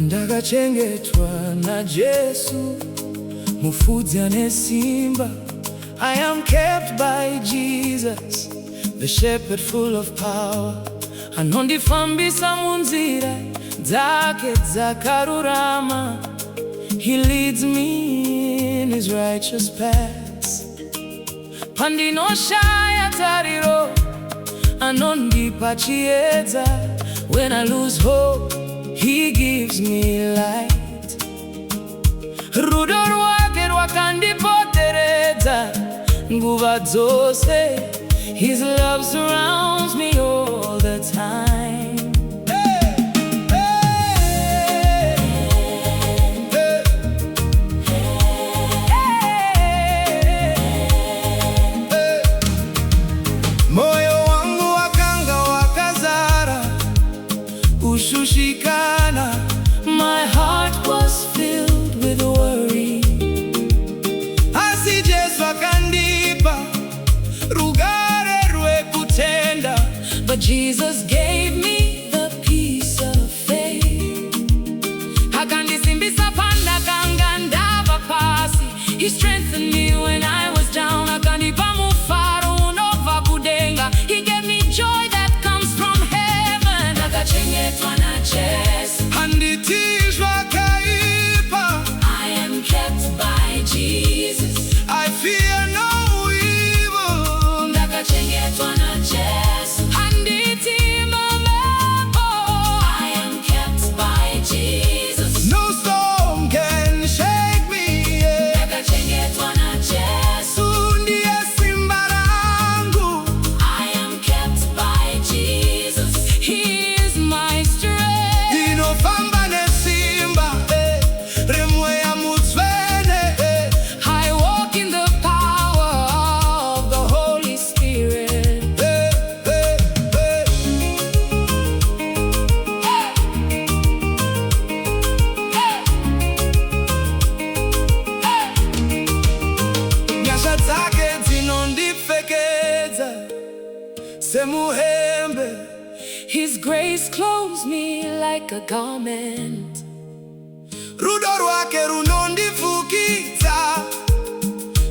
Ndakachengetwa NaJesu, mufudzi ane simba. I am kept by Jesus, the shepherd full of power. Anondifambisa munzira dzake dzakarurama. He leads me in his righteous paths. Pandinoshaya tariro, anondipa chiedza. When I lose hope, he gives me light. Rudo rwake rwakandipoteredza nguva dzose. His love surrounds me all the time. Moyo wangu wakanga wakazara ushushikana. My heart was filled with worry. Asi Jesu akandipa rugare rwekutenda. But Jesus gave me the peace of faith. Akandisimbisa panda kanga ndava pasi. He strengthened me when I was down. Akandipa mufaro unova kudenga. He gave me joy that comes from heaven. Ndakachengetwa NaJesu. I am kept by Jesus. I fear no evil. Ndakachengetwa NaJesu. I am kept by Jesus. No storm can shake me. Ndakachengetwa NaJesu. I am kept by Jesus. He is my strength. I walk in the power of the Holy Spirit. Nyasha dzake dzinondipfekedza semuhembe. His grace clothes me like a garment. Rudo rwake runondifukidza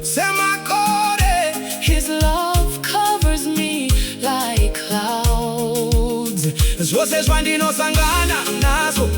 semakore. His love covers me like clouds. Zvose zvandinosangana nazvo